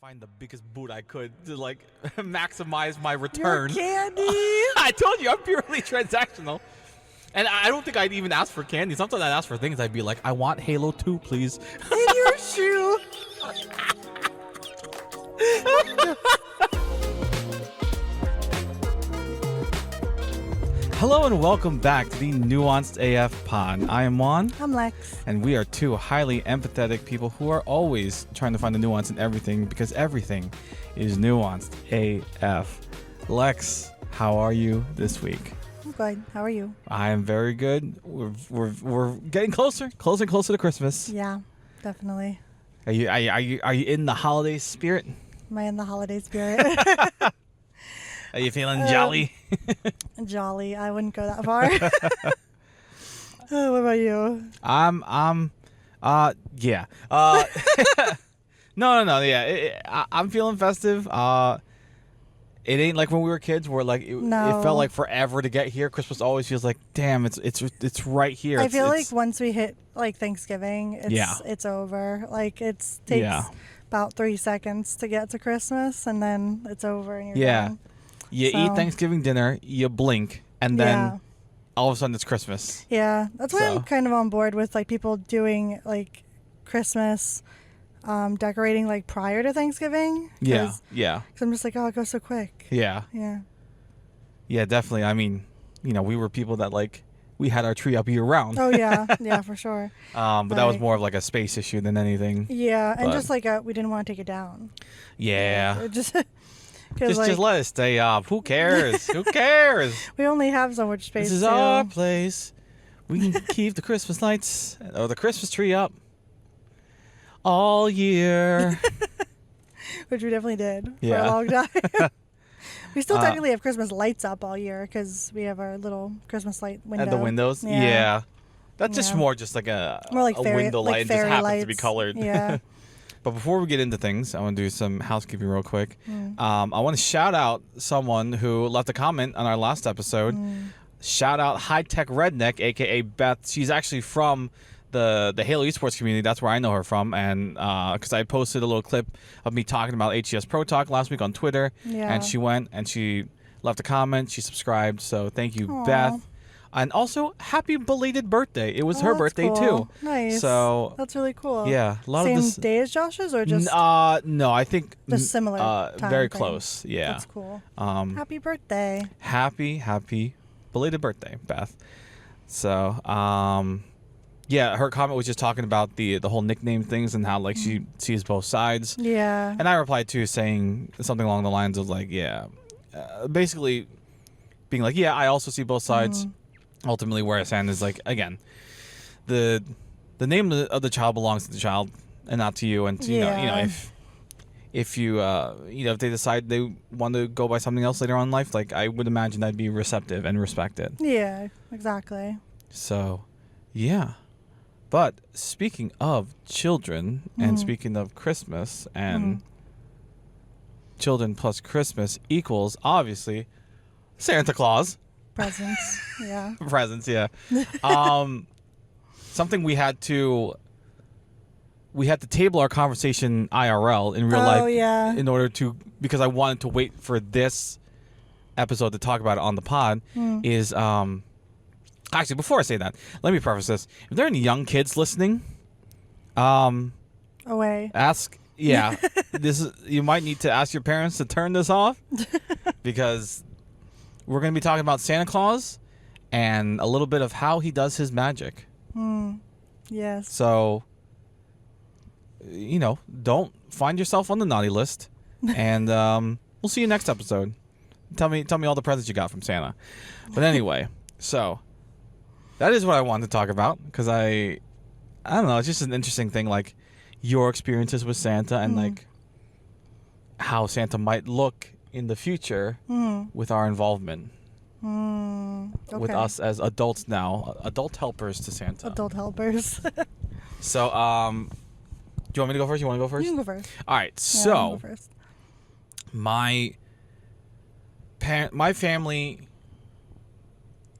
find the biggest boot I could to like maximize my return. Your candy. I told you I'm purely transactional. And I don't think I'd even ask for candy. Sometimes I'd ask for things. I'd be like, I want Halo 2, please. In your shoe. Hello and welcome back to the Nuanced AF pod. I am Juan. I'm Lex. And we are two highly empathetic people who are always trying to find the nuance in everything because everything is nuanced AF. Lex, how are you this week? I'm good. How are you? I am very good. We're getting closer to Christmas. Yeah, definitely. Are you in the holiday spirit? Am I in the holiday spirit? Are you feeling jolly? Jolly. I wouldn't go that far. What about you? Yeah. No. Yeah, I'm feeling festive. It ain't like when we were kids where like it felt like forever to get here. Christmas always feels like, damn, it's right here. I feel like once we hit like Thanksgiving, it's over. Like it takes about 3 seconds to get to Christmas, and then it's over, and you're done. You eat Thanksgiving dinner, you blink, and then all of a sudden it's Christmas. Yeah, that's why I'm kind of on board with like people doing like Christmas decorating like prior to Thanksgiving. Yeah. Because I'm just like, oh, it goes so quick. Yeah, definitely. I mean, we were people that like we had our tree up year round. Oh yeah, for sure. But that was more of like a space issue than anything. Yeah, and just like we didn't want to take it down. Yeah. Just let it stay up. Who cares? Who cares? We only have so much space. This is our place. We can keep the Christmas lights or the Christmas tree up all year. Which we definitely did for a long time. We still technically have Christmas lights up all year because we have our little Christmas light window. At the windows? Yeah. That's just more just like a window light. It just happens lights. To be colored. Yeah. But before we get into things, I want to do some housekeeping real quick. I want to shout out someone who left a comment on our last episode. Shout out High Tech Redneck, a.k.a. Beth. She's actually from the Halo esports community. That's where I know her from. And because I posted a little clip of me talking about HES Pro Talk last week on Twitter. Yeah. And she went and she left a comment. She subscribed. So thank you, Aww. Beth. And also, happy belated birthday. It was her birthday, cool. too. Nice. So that's really cool. Yeah. A lot Same of this, day as Josh's or just? No, I think just similar time very frame. close. Yeah. That's cool. Happy birthday. Happy belated birthday, Beth. So, yeah, her comment was just talking about the whole nickname things and how like she sees both sides. Yeah. And I replied to saying something along the lines of like, basically being like, I also see both sides. Ultimately, where I stand is like, again, the name of the child belongs to the child and not to you. And you know, if you if they decide they want to go by something else later on in life, like I would imagine I'd be receptive and respect it. Yeah, exactly. So, yeah. But speaking of children and speaking of Christmas and children plus Christmas equals obviously Santa Claus. Presents, yeah. Presents, yeah. Something we had to table our conversation IRL in real life in order to, because I wanted to wait for this episode to talk about it on the pod is actually, before I say that, let me preface this. If there are any young kids listening, ask you might need to ask your parents to turn this off because we're going to be talking about Santa Claus and a little bit of how he does his magic. Yes. So, don't find yourself on the naughty list. And we'll see you next episode. Tell me all the presents you got from Santa. But anyway, so that is what I wanted to talk about because I don't know. It's just an interesting thing, like your experiences with Santa and like how Santa might look in the future with our involvement with us as adults now, adult helpers to Santa. Adult helpers. So, do you want me to go first? You want to go first? You can go first. All right. So, my family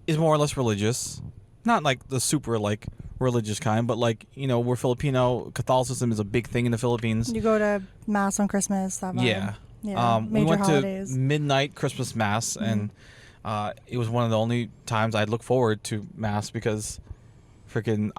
is more or less religious, not like the super like religious kind, but like, you know, we're Filipino. Catholicism is a big thing in the Philippines. You go to mass on Christmas. That vibe. Yeah. Yeah. We went holidays. to midnight Christmas mass, and it was one of the only times I'd look forward to mass because freaking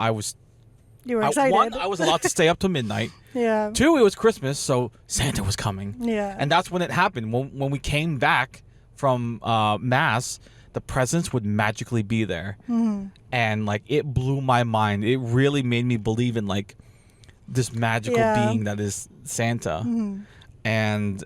You were excited. One, I was allowed to stay up till midnight. Yeah. Two, it was Christmas, so Santa was coming. Yeah. And that's when it happened. When we came back from mass, the presents would magically be there. Mm-hmm. And like it blew my mind. It really made me believe in like this magical being that is Santa. Mm-hmm. And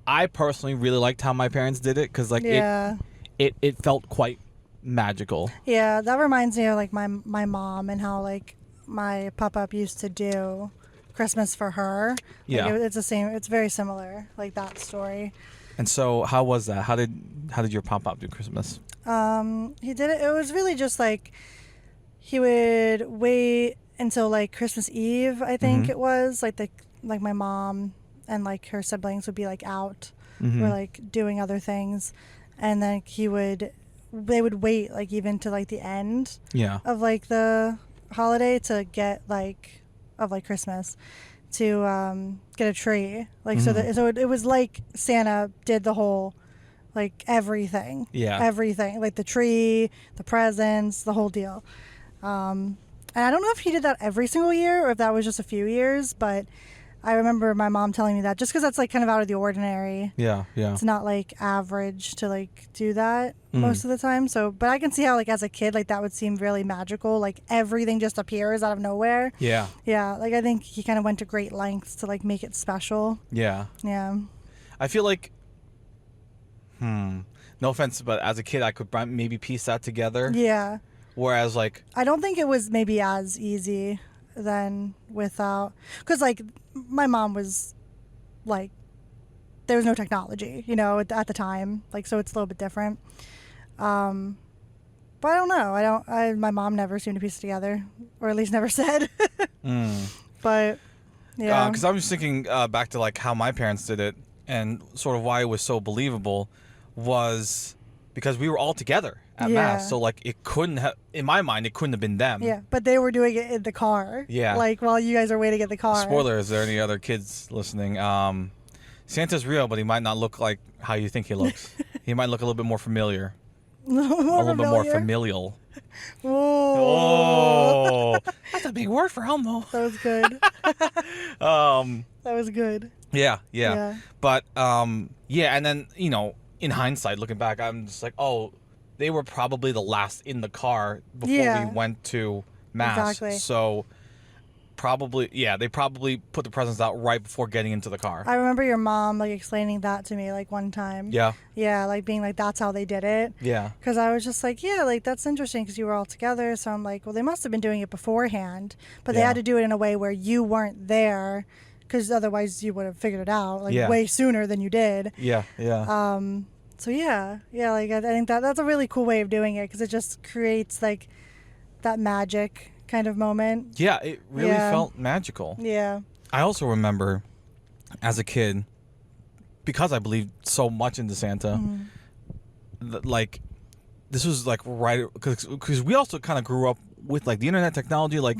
I personally really liked how my parents did it because like it felt quite magical. Yeah, that reminds me of like my mom and how like my pop-up used to do Christmas for her. Yeah, like, it's the same. It's very similar, like that story. And so, how was that? How did your pop-up do Christmas? He did it. It was really just like he would wait until like Christmas Eve. I think it was like my mom and like her siblings would be like out or like doing other things, and then they would wait like even to like the end of like the holiday to get like of like Christmas to get a tree like so it was like Santa did the whole like everything like the tree, the presents, the whole deal, and I don't know if he did that every single year or if that was just a few years, but I remember my mom telling me that just because that's like kind of out of the ordinary. Yeah. It's not like average to like do that most of the time. So, but I can see how like as a kid, like that would seem really magical. Like everything just appears out of nowhere. Yeah. Yeah. Like I think he kind of went to great lengths to like make it special. Yeah. Yeah. I feel like, no offense, but as a kid, I could maybe piece that together. Yeah. Whereas like, I don't think it was maybe as easy then without, because like my mom was like, there was no technology, you know, at the time, like, so it's a little bit different. But I don't know. My mom never seemed to piece it together, or at least never said. But yeah, because I was thinking back to like how my parents did it, and sort of why it was so believable was because we were all together at mass, so like it couldn't have, in my mind, it couldn't have been them. Yeah, but they were doing it in the car. Yeah, like while you guys are waiting at the car. Spoiler: is there any other kids listening? Santa's real, but he might not look like how you think he looks. He might look a little bit more familiar, a little bit more familial. Whoa! Oh, that's a big word for Elmo. That was good. That was good. Yeah. But and then you know, in hindsight, looking back, I'm just like, oh, they were probably the last in the car before we went to mass. Exactly. So they probably put the presents out right before getting into the car. I remember your mom like explaining that to me like one time. Yeah, like being like that's how they did it. Yeah, because I was just like, yeah, like that's interesting because you were all together. So I'm like, well, they must have been doing it beforehand, but they had to do it in a way where you weren't there, because otherwise you would have figured it out like way sooner than you did. Yeah. So like I think that's a really cool way of doing it, because it just creates like that magic kind of moment. Yeah, it really felt magical. Yeah. I also remember as a kid, because I believed so much into Santa, like this was like right, because we also kind of grew up with like the internet technology. Like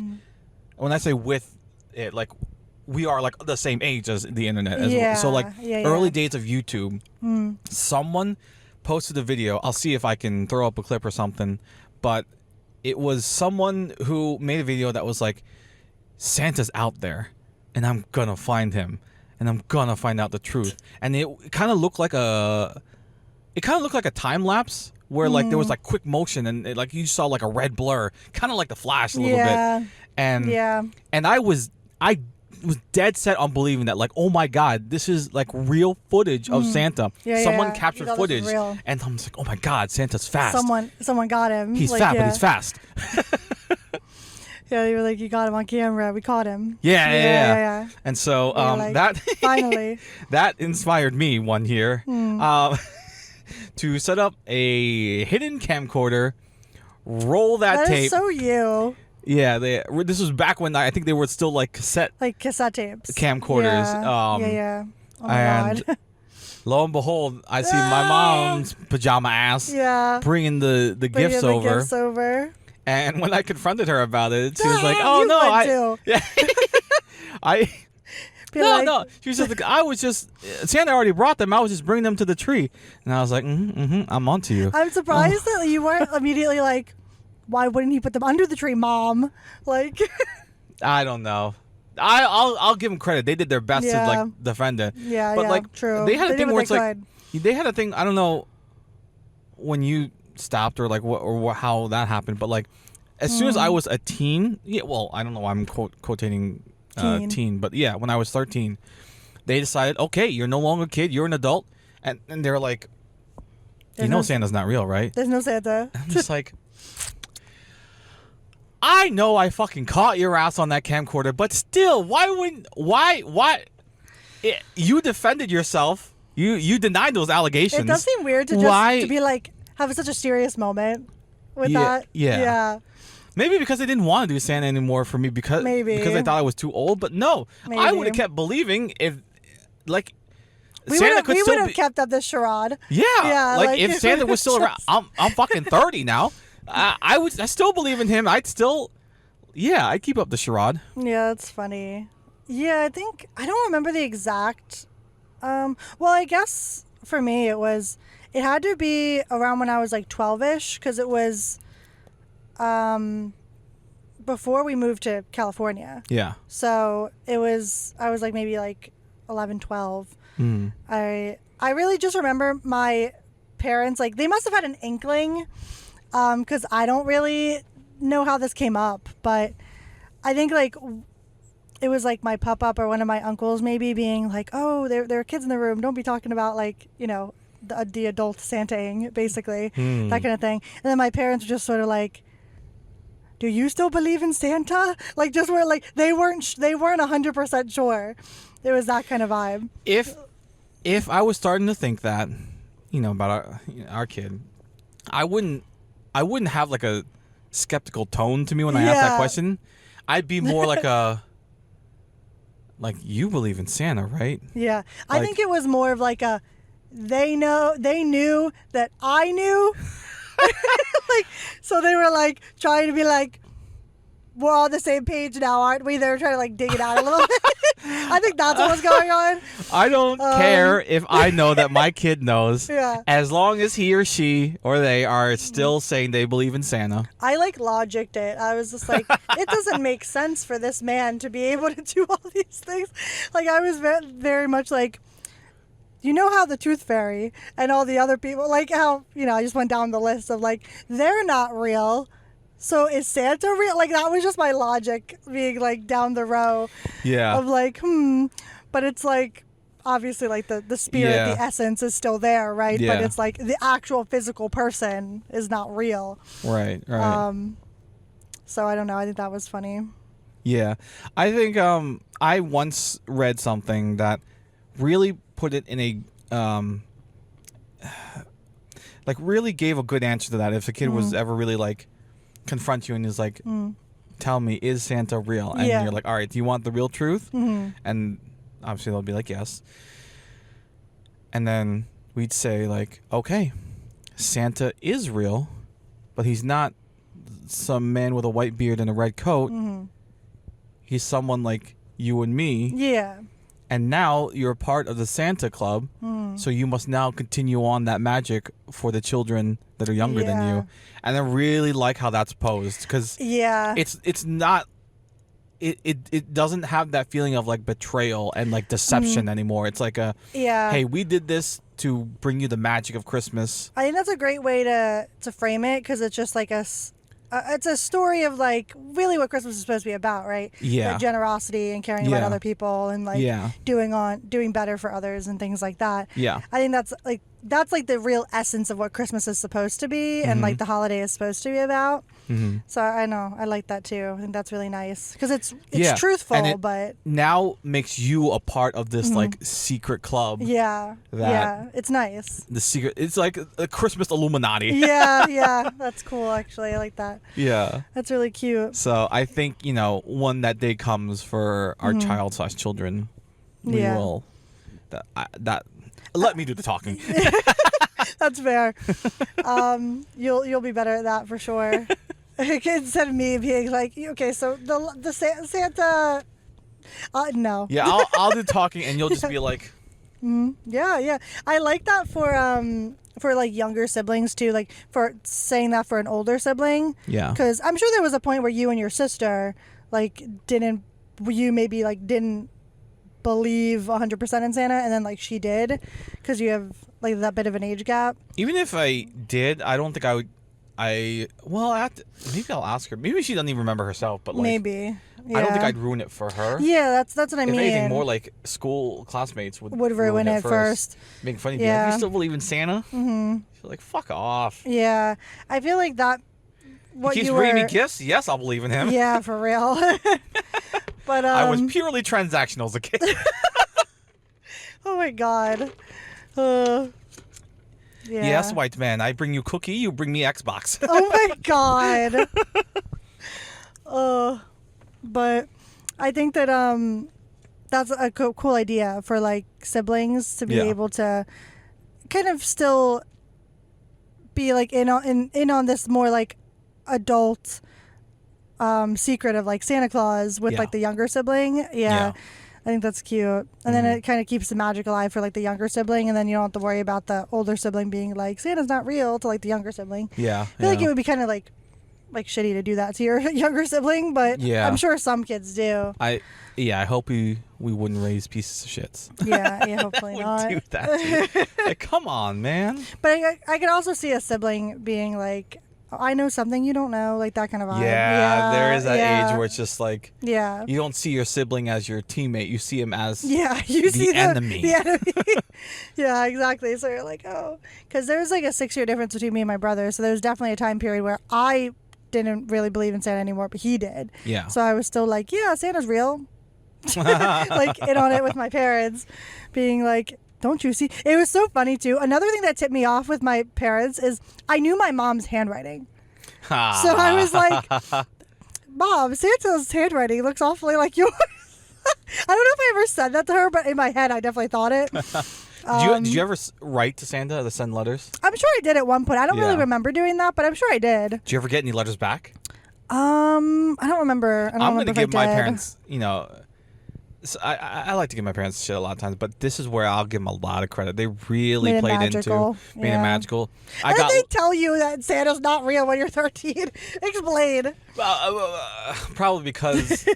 when I say with it, like we are like the same age as the internet as well. So like early days of YouTube, someone posted a video. I'll see if I can throw up a clip or something, but it was someone who made a video that was like, Santa's out there and I'm gonna find him and I'm gonna find out the truth. And it kind of looked like a time lapse where like there was like quick motion and it, like you saw like a red blur, kind of like the Flash a little bit. And I was dead set on believing that, like, oh my God, this is like real footage of Santa. Someone captured footage, and I'm just like, oh my God, Santa's fast. Someone got him. He's fat, but he's fast. Yeah, you were like, you got him on camera. We caught him. Yeah. And so like, that finally that inspired me one year to set up a hidden camcorder, roll that tape. That is so you. Yeah, this was back when I think they were still like cassette tapes, camcorders. Oh my God. Lo and behold, I see my mom's pajama ass Yeah. bringing the gifts Bringing the over. gifts over. And when I confronted her about it, she was like, You "Oh no, would too. yeah, I." Be No, like, no. She was just like, I was just Santa already brought them. I was just bringing them to the tree, and I was like, I'm onto you. I'm surprised that you weren't immediately like, why wouldn't he put them under the tree, Mom? Like, I don't know. I'll give them credit. They did their best to like defend it. yeah, But yeah, like true. they had a They did thing what where it's they like they had a thing. I don't know when you stopped or like what or how that happened, but like as soon as I was a teen, yeah. Well, I don't know why I'm quotating teen, but yeah, when I was 13, they decided, okay, you're no longer a kid, you're an adult, and they're like, There's you know, no- Santa's not real, right? There's no Santa. I'm just like, I know I fucking caught your ass on that camcorder, but still, why? You defended yourself. You denied those allegations. It does seem weird to just to be like have such a serious moment with that. Yeah. Maybe because I didn't want to do Santa anymore for me because I thought I was too old. But no, I would have kept believing if like Santa could still be. Kept up this charade. Yeah, like if Santa was still around, I'm fucking 30 now. I still believe in him. I'd keep up the charade. Yeah, that's funny. Yeah, I think I don't remember the exact. Well, I guess for me it had to be around when I was like 12ish because it was before we moved to California. Yeah. So I was like maybe like 11, 12. Mm. I really just remember my parents, like they must have had an inkling because I don't really know how this came up, but I think like it was like my pop-up or one of my uncles maybe being like, oh, there are kids in the room, don't be talking about like, you know, the adult Santaing, basically, that kind of thing. And then my parents were just sort of like, do you still believe in Santa? Like just were like they weren't 100% sure. It was that kind of vibe. If I was starting to think that, you know, about our kid, I wouldn't have like a skeptical tone to me when I ask that question. I'd be more like like you believe in Santa, right? Yeah. Like, I think it was more of like a they knew that I knew. Like so they were like trying to be like we're all on the same page now, aren't we? They were trying to like dig it out a little bit. I think that's what was going on. I don't care if I know that my kid knows. Yeah. As long as he or she or they are still saying they believe in Santa. I like logicked it. I was just like, it doesn't make sense for this man to be able to do all these things. Like I was very much like, you know how the Tooth Fairy and all the other people, like how, you know, I just went down the list of like, they're not real. So is Santa real? Like that was just my logic being like down the row of like, but it's like, obviously like the spirit, the essence is still there, right? Yeah. But it's like the actual physical person is not real. Right. So I don't know. I think that was funny. Yeah. I think I once read something that really put it in a like really gave a good answer to that if a kid was ever really like confront you and is like tell me, is Santa real? And you're like, all right, do you want the real truth? And obviously they'll be like, yes. And then we'd say like, okay, Santa is real, but he's not some man with a white beard and a red coat. He's someone like you and me. Yeah. And now you're a part of the Santa Club, so you must now continue on that magic for the children that are younger than you. And I really like how that's posed because it's not it doesn't have that feeling of like betrayal and like deception anymore. It's like a hey, we did this to bring you the magic of Christmas. I think that's a great way to frame it because it's just like it's a story of like really what Christmas is supposed to be about, right? Yeah. Like generosity and caring about other people and like doing better for others and things like that. Yeah. I think that's like the real essence of what Christmas is supposed to be and like the holiday is supposed to be about. So I know I like that too. I think that's really nice because it's truthful, and it but now makes you a part of this like secret club. It's nice. The secret, it's like a Christmas Illuminati. yeah, that's cool. Actually, I like that. Yeah, that's really cute. So I think when that day comes for our child/children, we will. That Let me do the talking. That's fair. You'll be better at that for sure. Instead of me being like, okay, so the Santa, no. Yeah, I'll do talking, and you'll just be like, Yeah. I like that for like younger siblings too, like for saying that for an older sibling. yeah, Because I'm sure there was a point where you and your sister like didn't believe 100% in Santa, and then like she did, because you have like that bit of an age gap. even if I did, I don't think I would. Maybe I'll ask her. Maybe she doesn't even remember herself, but like, Maybe. Yeah. I don't think I'd ruin it for her. Yeah, that's what I If mean. anything, more like school classmates would ruin it first. Making fun of you. Yeah. Like, you still believe in Santa? Mm-hmm. She's like, fuck off. Yeah, I feel like that. What He keeps you bringing were. me gifts? Yes, I'll believe in him. Yeah, for real. But I was purely transactional as a kid. oh my god. Yeah. Yes, white man. I bring you cookie, you bring me Xbox. Oh my god. But I think that that's a cool idea for like siblings to be Yeah. able to kind of still be like in on this more like adult secret of like Santa Claus with Yeah. like the younger sibling. Yeah. I think that's cute. And then it kind of keeps the magic alive for like the younger sibling, and then you don't have to worry about the older sibling being like Santa's not real to like the younger sibling. Yeah. I feel like it would be kind of like shitty to do that to your younger sibling, but Yeah. I'm sure some kids do. I hope we wouldn't raise pieces of shits. Yeah, hopefully Wouldn't not. do that to you. Like, come on, man. But I could also see a sibling being like, I know something you don't know, like that kind of vibe. Yeah, there is that yeah. age where it's just like, Yeah. you don't see your sibling as your teammate. You see him as Yeah, you see the enemy. The enemy. Yeah, exactly. So you're like, oh, because there's like a 6-year difference between me and my brother. So there was definitely a time period where I didn't really believe in Santa anymore, but he did. Yeah. So I was still like, yeah, Santa's real. Like in on it with my parents, being like, don't you see? It was so funny too. Another thing that tipped me off with my parents is I knew my mom's handwriting. So I was like, Mom, Santa's handwriting looks awfully like yours. I don't know if I ever said that to her, but in my head I definitely thought it. Did you ever write to Santa to send letters? I'm sure I did at one point. I don't really Yeah. remember doing that, but I'm sure I did. Did you ever get any letters back? I don't remember. I'm going to give my parents, so I like to give my parents shit a lot of times, but this is where I'll give them a lot of credit. They really Made it played magical. made it magical. And then they tell you that Santa's not real when you're 13. Explain. Probably because,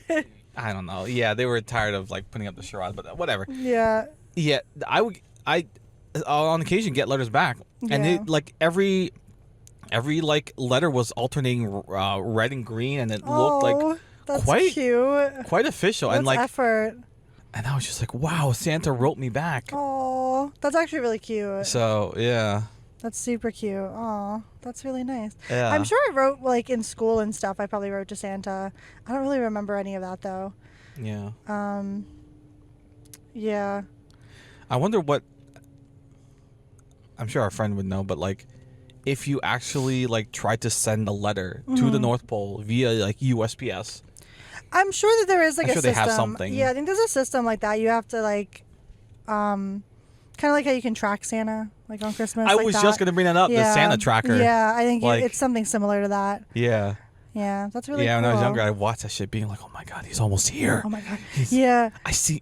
I don't know. Yeah, they were tired of like putting up the charade, but whatever. Yeah. Yeah, I on occasion get letters back, and Yeah. it like every like letter was alternating red and green, and it looked like that's quite cute. quite official. That's and like effort. and I was just like, wow, Santa wrote me back. Oh, that's actually really cute. So yeah. That's super cute. Oh, that's really nice. Yeah. I'm sure I wrote like in school and stuff. I probably wrote to Santa. I don't really remember any of that though. Yeah. Yeah. I wonder what. I'm sure our friend would know, but like, if you actually like tried to send a letter to the North Pole via like USPS. I'm sure that there is like I'm a sure system. they have something. Yeah, I think there's a system like that. You have to like, kind of like how you can track Santa like on Christmas. I like was that. just gonna bring that up. Yeah. The Santa tracker. Yeah, I think Like- it's something similar to that. Yeah. Yeah, that's really Yeah. cool. When I was younger, I watched that shit, being like, "Oh my god, he's almost here. Oh my god. He's- Yeah. I see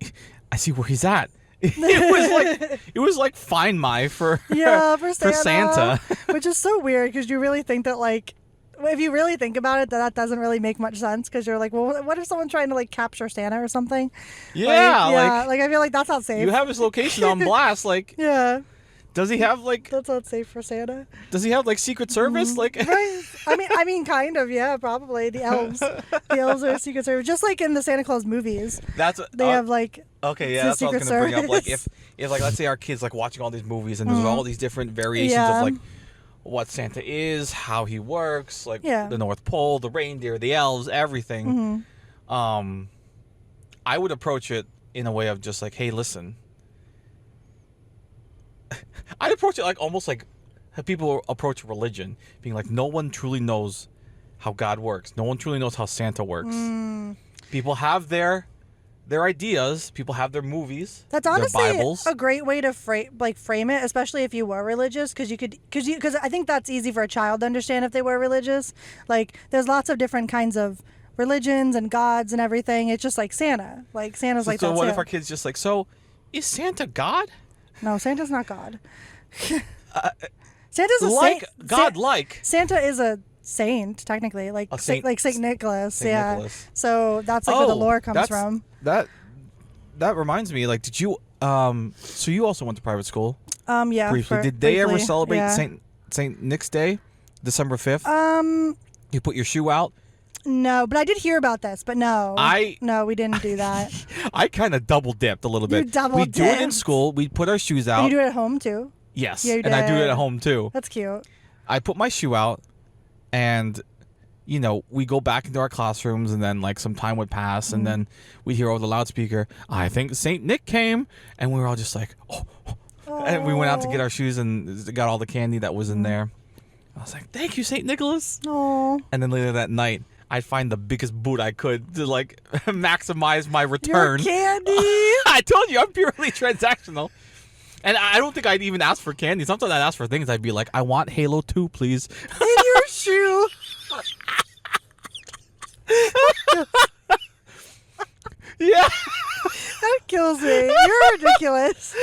where he's at." It was like Find My for Yeah, for Santa. Santa. Which is so weird because you really think that like, if you really think about it, that doesn't really make much sense because you're like, well, what if someone's trying to like capture Santa or something? Yeah, like I feel like that's not safe. you have his location on blast. Like, yeah, does he have like that's not safe for Santa. Secret Service? Like, Right. I mean, kind of. Yeah, probably the elves. The elves are Secret Service, just like in the Santa Claus movies. that's what, They have like. okay. Yeah, the that's what I was Secret gonna bring up. Like, Service. if like let's say our kids like watching all these movies and there's all these different variations Yeah. of like what Santa is, how he works, like Yeah. the North Pole, the reindeer, the elves, everything. I would approach it in a way of just like, hey, listen. I'd approach it like almost like how people approach religion, being like, no one truly knows how God works. No one truly knows how Santa works. People have their their ideas. People have their movies. That's their honestly Bibles. a great way to frame it, especially if you were religious, because I think that's easy for a child to understand if they were religious. Like, there's lots of different kinds of religions and gods and everything. It's just like Santa. Like, Santa's like so that what too. if our kids just like, so is Santa God? No, Santa's not God. Santa's a Like saint. God-like. Santa is a saint, technically, like A saint. like Saint Nicholas. Saint yeah. Nicholas. So that's like where the lore comes from. That reminds me. Like, did you? So you also went to private school? Yeah. Briefly. Did they ever briefly, celebrate yeah. Saint Nick's Day, December 5th? You put your shoe out. No, but I did hear about this. But no, we didn't do that. I kind of double dipped a little bit. You double We do it in dipped? school. We put our shoes out. You do it at home too. Yes, Yeah, you and I do it did. at home too. That's cute. I put my shoe out, and we go back into our classrooms, and then like some time would pass, and then we hear over the loudspeaker, "I think Saint Nick came," and we were all just like, "Oh!" And we went out to get our shoes and got all the candy that was in there. I was like, "Thank you, Saint Nicholas." Oh. And then later that night, I'd find the biggest boot I could to like maximize my return. Your candy. I told you I'm purely transactional. And I don't think I'd even ask for candy. Sometimes I'd ask for things. I'd be like, I want Halo 2, please. In your shoe. Yeah. That kills me. You're ridiculous.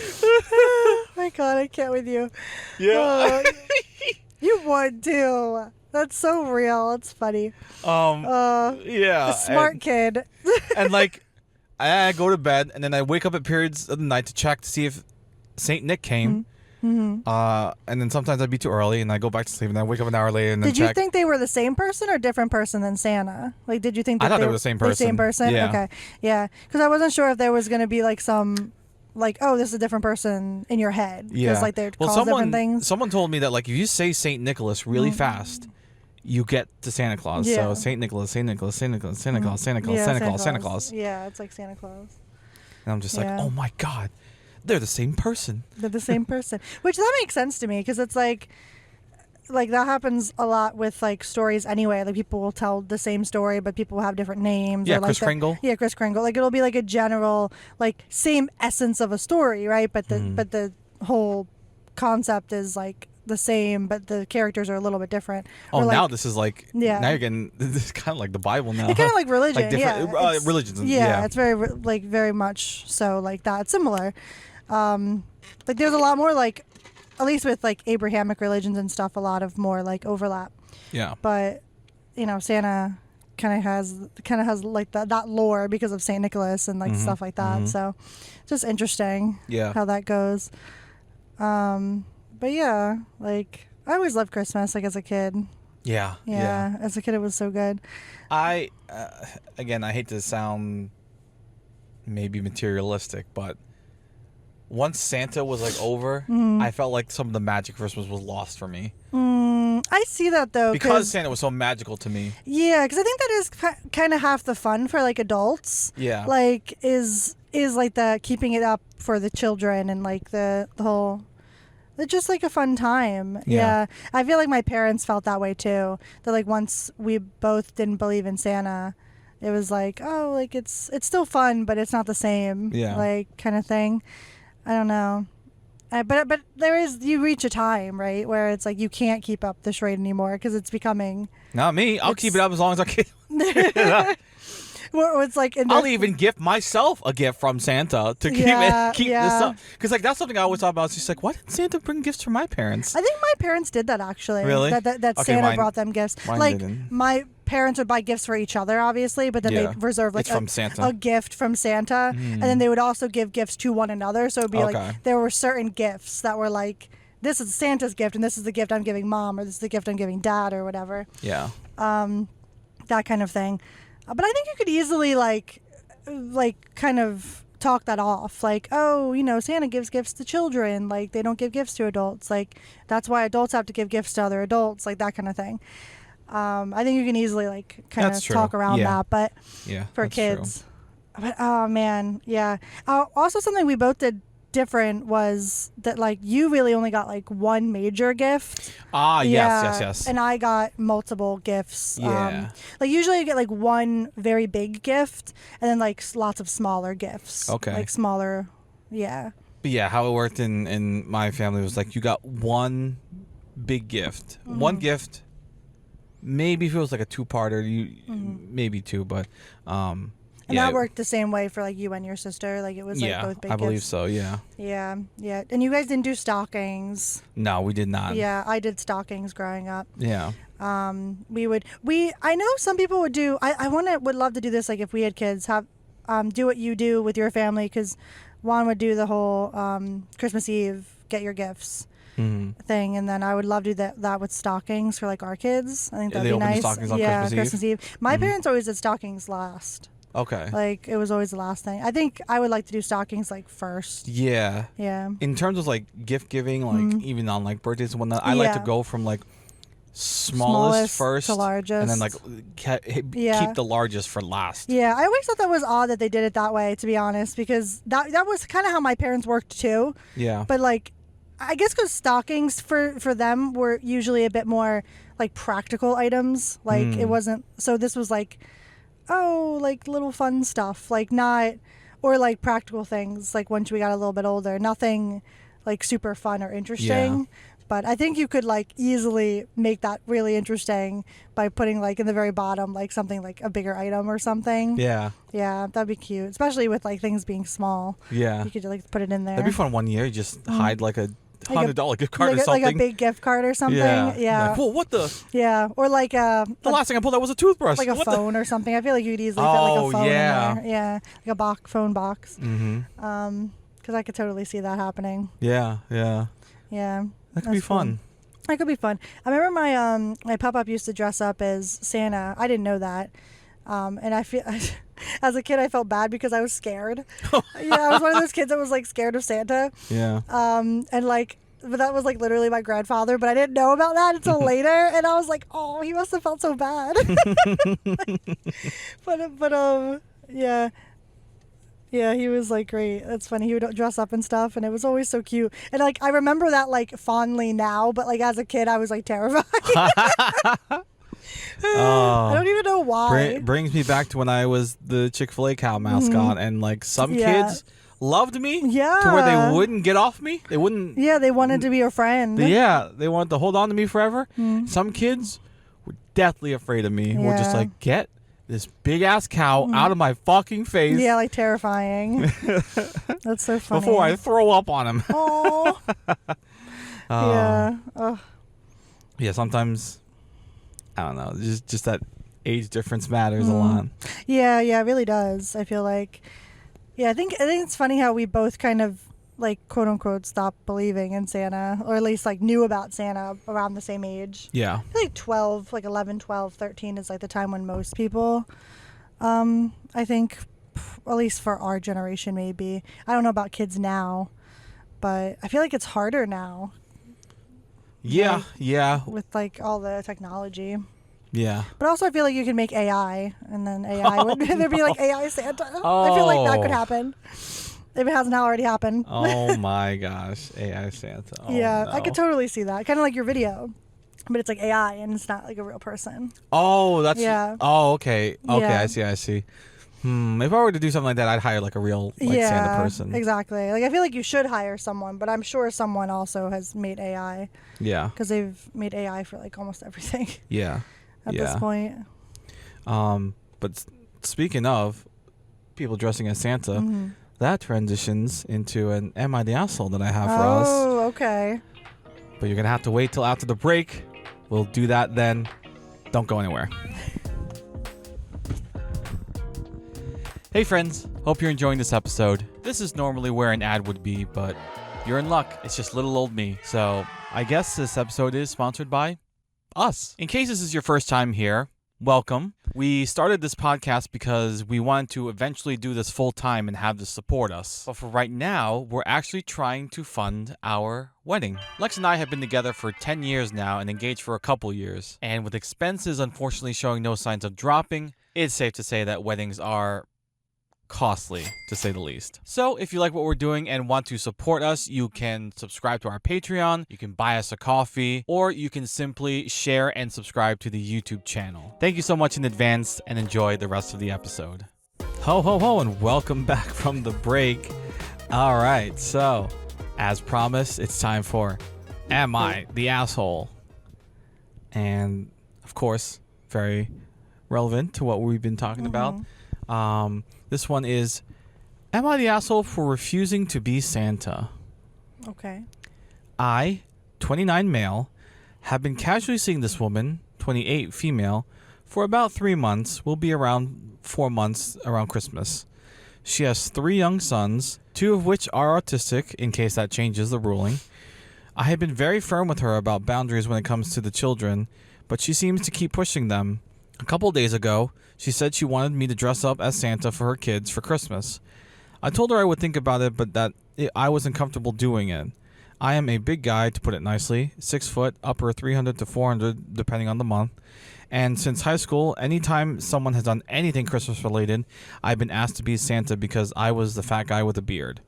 Oh my God, I can't with you. Yeah. You would too. That's so real. It's funny. Yeah. A smart kid. And like, I go to bed, and then I wake up at periods of the night to check to see if Saint Nick came. And then sometimes I'd be too early, and I go back to sleep, and I wake up an hour later, and then Did you check. think they were the same person or different person than Santa? Like, did you think that I thought they were the same person. Same person? Yeah. Okay. Yeah. Because I wasn't sure if there was going to be like some, like, oh, this is a different person in your head. Yeah. Because like they're called different things. Someone told me that like if you say Saint Nicholas really fast, you get to Santa Claus. Yeah. So Saint Nicholas, Saint Nicholas, Saint Nicholas, Santa Claus, Santa Claus, Yeah, Santa Claus, Santa Claus. Yeah, it's like Santa Claus. And I'm just like, Yeah. oh my God, they're the same person. They're the same person, which that makes sense to me because it's like that happens a lot with like stories anyway. Like people will tell the same story, but people will have different names. Yeah, or, like, Kris Kringle. Yeah, Kris Kringle. Like it'll be like a general, like same essence of a story, right? But the whole concept is like the same, but the characters are a little bit different. Oh, Or, like, now this is like, Yeah. now you're getting, this is kind of like the Bible now. it's kind of like religion. Like different yeah, it's- religions. Yeah, it's very like very much so like that. It's similar. Like there's a lot more like, at least with like Abrahamic religions and stuff, a lot of more like overlap. Yeah. But Santa kind of has like that lore because of Saint Nicholas and like stuff like that. So just interesting. Yeah. How that goes. But yeah, like I always loved Christmas. Like as a kid. Yeah. Yeah. As a kid, it was so good. Again, I hate to sound maybe materialistic, but once Santa was like over, I felt like some of the magic of Christmas was lost for me. I see that though. Because Santa was so magical to me. Yeah, because I think that is kind of half the fun for like adults. Yeah. Like is like the keeping it up for the children and like the whole. It's just like a fun time. Yeah. I feel like my parents felt that way too. That like once we both didn't believe in Santa, it was like, oh, like it's still fun, but it's not the same. Yeah. Like kind of thing. I don't know. But you reach a time, right, where it's like you can't keep up the charade anymore because it's becoming. Not me. I'll keep it up as long as I can. Where it's like I'll even gift myself a gift from Santa to keep this up. Because like that's something I always thought about. It's just like, why didn't Santa bring gifts for my parents? I think my parents did that actually. Really? That Okay, Santa brought them gifts. mine Like didn't. my parents would buy gifts for each other, obviously, but then Yeah. they'd reserve like It's from Santa. a gift from Santa, and then they would also give gifts to one another. So it'd be Okay. like there were certain gifts that were like, this is Santa's gift, and this is the gift I'm giving mom, or this is the gift I'm giving dad, or whatever. Yeah. That kind of thing. But I think you could easily like kind of talk that off, like, oh, Santa gives gifts to children, like they don't give gifts to adults, like that's why adults have to give gifts to other adults, like that kind of thing. I think you can easily like kind That's of true. talk around Yeah. that, but Yeah. for that's kids. But oh man, yeah. Also something we both did different was that like you really only got like one major gift. Yes. And I got multiple gifts. Yeah. Like usually you get like one very big gift and then like lots of smaller gifts. Okay. Like smaller, yeah. But yeah, how it worked in my family was like you got one big gift. One gift. Maybe if it was like a two-parter, maybe two, but and that worked the same way for like you and your sister. Like it was like both big I gifts. believe so. Yeah. Yeah. And you guys didn't do stockings. No, we did not. Yeah, I did stockings growing up. Yeah. I know some people would do. I would love to do this. Like if we had kids, have do what you do with your family, because Juan would do the whole Christmas Eve get your gifts thing, and then I would love to do that with stockings for like our kids. I think that'd be nice. Stockings on Christmas Eve. My parents always did stockings last. Okay. Like it was always the last thing. I think I would like to do stockings like first. Yeah. Yeah. In terms of like gift giving, like even on like birthdays and whatnot, I like to go from like smallest first to largest, and then like keep the largest for last. Yeah, I always thought that was odd that they did it that way, to be honest, because that was kind of how my parents worked too. Yeah. But like, I guess because stockings for them were usually a bit more like practical items. Like it wasn't. So this was like, oh, like little fun stuff, like not, or like practical things. Like once we got a little bit older, nothing like super fun or interesting. Yeah. But I think you could like easily make that really interesting by putting like in the very bottom like something like a bigger item or something. Yeah. Yeah, that'd be cute, especially with like things being small. Yeah. You could like put it in there. That'd be fun one year. You just hide like a $100 gift card like or something. Like a big gift card or something. Yeah. Like, whoa, what the? Yeah, or like the last thing I pulled out was a toothbrush. Like a what phone or something. I feel like you could easily fit like a phone in there. Yeah, like a phone box. Because I could totally see that happening. Yeah. Yeah. That could be fun. That could be fun. I remember my pop-up used to dress up as Santa. I didn't know that. And I feel, as a kid, I felt bad because I was scared. Yeah, I was one of those kids that was like scared of Santa. Yeah. And like, but that was like literally my grandfather, but I didn't know about that until later. And I was like, oh, he must have felt so bad. but yeah. Yeah, he was like great. That's funny. He would dress up and stuff, and it was always so cute. And like, I remember that like fondly now, but like as a kid, I was like terrified. I don't even know why. Brings me back to when I was the Chick-fil-A cow mascot, and like some kids loved me to where they wouldn't get off me. They wouldn't. Yeah, they wanted to be your friend. They wanted to hold on to me forever. Some kids were deathly afraid of me. Were just like, get this big ass cow out of my fucking face. Yeah, like terrifying. That's so funny. Before I throw up on him. Oh. Yeah. Yeah, sometimes, I don't know, just that age difference matters a lot. Yeah, it really does. I feel like, I think it's funny how we both kind of like quote unquote stopped believing in Santa, or at least like knew about Santa around the same age. Yeah. I feel like 12, like 11, 12, 13 is like the time when most people, I think, at least for our generation maybe. I don't know about kids now, but I feel like it's harder now. Yeah, yeah. With like all the technology. Yeah. But also I feel like you could make AI, and then AI would there'd be like AI Santa. I feel like that could happen. If it hasn't already happened. Oh my gosh. AI Santa. Oh, yeah, no. I could totally see that. Kind of like your video. But it's like AI and it's not like a real person. Oh, that's... Yeah. Oh, okay. Okay, Yeah. I see. If I were to do something like that, I'd hire like a real Santa person. Exactly. Like I feel like you should hire someone, but I'm sure someone also has made AI. Yeah. Because they've made AI for like almost everything. Yeah. At this point. But speaking of people dressing as Santa, that transitions into an Am I the Asshole that I have for us. Oh, okay. But you're going to have to wait till after the break. We'll do that then. Don't go anywhere. Hey friends, hope you're enjoying this episode. This is normally where an ad would be, but you're in luck. It's just little old me. So I guess this episode is sponsored by us. In case this is your first time here, welcome. We started this podcast because we wanted to eventually do this full time and have this support us. But for right now, we're actually trying to fund our wedding. Lex and I have been together for 10 years now and engaged for a couple years. And with expenses unfortunately showing no signs of dropping, it's safe to say that weddings are costly, to say the least. So if you like what we're doing and want to support us, you can subscribe to our Patreon, you can buy us a coffee, or you can simply share and subscribe to the YouTube channel. Thank you so much in advance, and enjoy the rest of the episode. Ho, ho, ho, and welcome back from the break. All right, so as promised, it's time for Am I the Asshole? And of course, very relevant to what we've been talking about. This one is, am I the asshole for refusing to be Santa? Okay. I, 29 male, have been casually seeing this woman, 28 female, for about 3 months. Will be around 4 months around Christmas. She has 3 young sons, 2 of which are autistic, in case that changes the ruling. I have been very firm with her about boundaries when it comes to the children, but she seems to keep pushing them. A couple days ago, she said she wanted me to dress up as Santa for her kids for Christmas. I told her I would think about it, but that I wasn't comfortable doing it. I am a big guy, to put it nicely, 6 foot, upper 300 to 400, depending on the month. And since high school, anytime someone has done anything Christmas related, I've been asked to be Santa because I was the fat guy with a beard.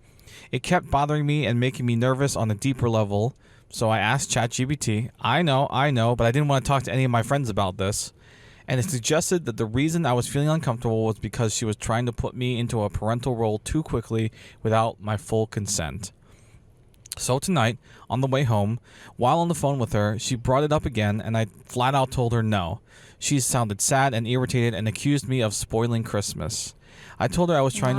It kept bothering me and making me nervous on a deeper level, so I asked ChatGPT. I know, but I didn't want to talk to any of my friends about this. And it suggested that the reason I was feeling uncomfortable was because she was trying to put me into a parental role too quickly without my full consent. So tonight, on the way home, while on the phone with her, she brought it up again, and I flat out told her no. She sounded sad and irritated and accused me of spoiling Christmas. I told her I was trying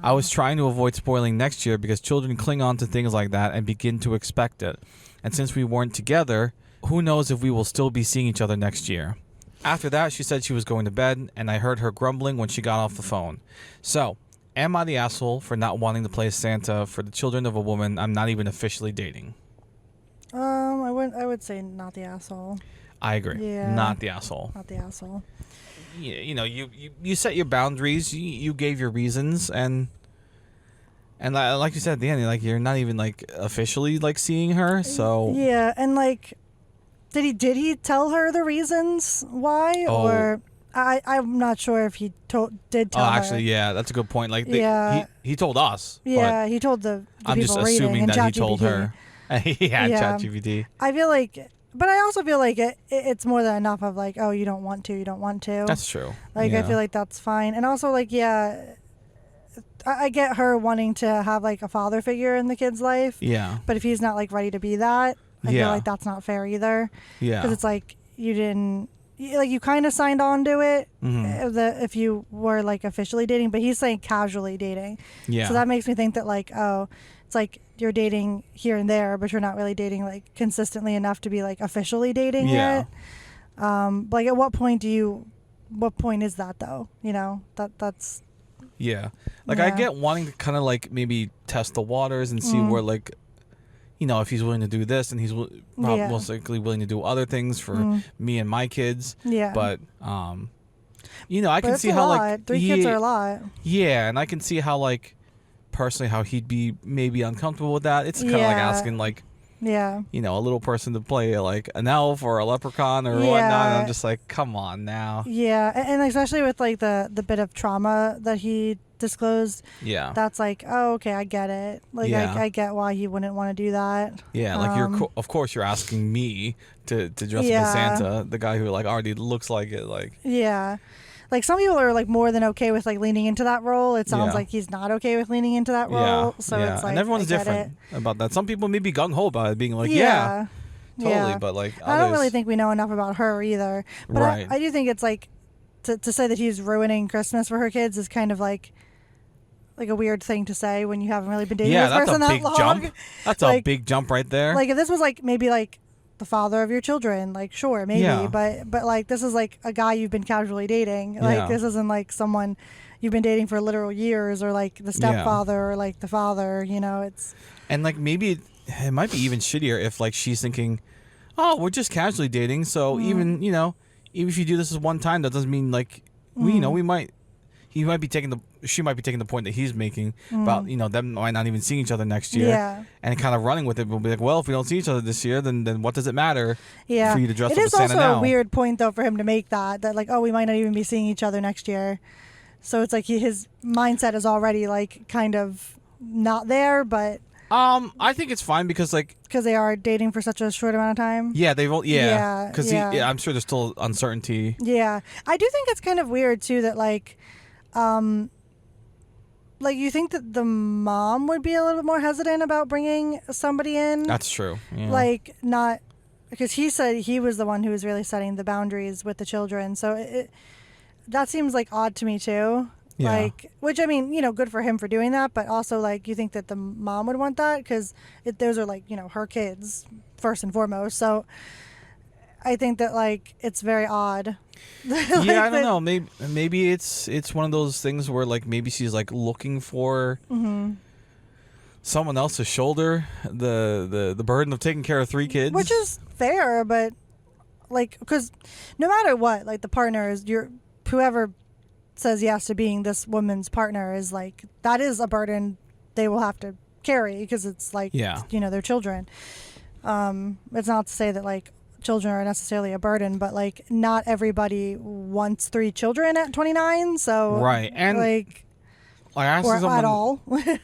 I was trying to avoid spoiling next year because children cling on to things like that and begin to expect it. And since we weren't together, who knows if we will still be seeing each other next year. After that, she said she was going to bed, and I heard her grumbling when she got off the phone. So, am I the asshole for not wanting to play Santa for the children of a woman I'm not even officially dating? I would say not the asshole. I agree. Yeah. Not the asshole. Not the asshole. Yeah, you set your boundaries, you gave your reasons, and like you said at the end, like you're not even like officially like seeing her, so yeah, and like. Did he tell her the reasons why, or I'm not sure if he did tell her. Oh, actually, yeah, that's a good point. Like, he told us. Yeah, he told the I'm people just assuming that he told her. Yeah, ChatGPT. I feel like, but I also feel like it's more than enough of like, oh, you don't want to. That's true. Like, yeah. I feel like that's fine, and also like, yeah, I get her wanting to have like a father figure in the kid's life. Yeah. But if he's not like ready to be that. I feel like that's not fair either. Yeah. Because it's like you didn't, like you kind of signed on to it if you were like officially dating, but he's saying casually dating. Yeah. So that makes me think that like, oh, it's like you're dating here and there, but you're not really dating like consistently enough to be like officially dating yet. Like at what point is that though? You know, that's. Yeah. Like I get wanting to kind of like maybe test the waters and see where like, you know, if he's willing to do this, and he's most likely willing to do other things for me and my kids. Yeah. But, you know, I can see how like 3 kids are a lot. Yeah, and I can see how like personally how he'd be maybe uncomfortable with that. It's kind of like asking like, you know, a little person to play like an elf or a leprechaun or whatnot. And I'm just like, come on now. Yeah, and especially with like the bit of trauma that he disclosed. Yeah, that's like, oh, okay, I get it. Like, I get why he wouldn't want to do that. Yeah, like of course you're asking me to dress up as Santa, the guy who like already looks like it. Like, yeah, like some people are like more than okay with like leaning into that role. It sounds like he's not okay with leaning into that role. So it's like, and everyone's different about that. Some people may be gung ho about it, being like, totally, but like others, I don't really think we know enough about her either. But right. I do think it's like to say that he's ruining Christmas for her kids is kind of like a weird thing to say when you haven't really been dating this person that long. Jump. That's like, a big jump right there. Like if this was like maybe like the father of your children, like sure, maybe, but like this is like a guy you've been casually dating. Like this isn't like someone you've been dating for literal years, or like the stepfather or like the father, you know. It's and like maybe it might be even shittier if like she's thinking, oh, we're just casually dating, so even if you do this one time, that doesn't mean like she might be taking the point that he's making about, them might not even seeing each other next year, and kind of running with it. We'll be like, well, if we don't see each other this year, then what does it matter for you to dress up as Santa now? It is also a weird point though for him to make that like, oh, we might not even be seeing each other next year. So it's like his mindset is already like kind of not there, but I think it's fine because like because they are dating for such a short amount of time. yeah, they've Yeah, because yeah. I'm sure there's still uncertainty. Yeah, I do think it's kind of weird too that like you think that the mom would be a little bit more hesitant about bringing somebody in. That's true. Yeah. Like not because he said he was the one who was really setting the boundaries with the children. So that seems like odd to me too. Yeah. Like, which I mean, good for him for doing that, but also like you think that the mom would want that because those are like her kids first and foremost. So I think that like it's very odd. Like I don't know. Maybe it's one of those things where like maybe she's like looking for someone else to shoulder the burden of taking care of 3 kids, which is fair, but like because no matter what, like the partner is whoever says yes to being this woman's partner is like that is a burden they will have to carry because it's like their children. It's not to say that like children are necessarily a burden, but like not everybody wants 3 children at 29. So right, and like asking someone at all.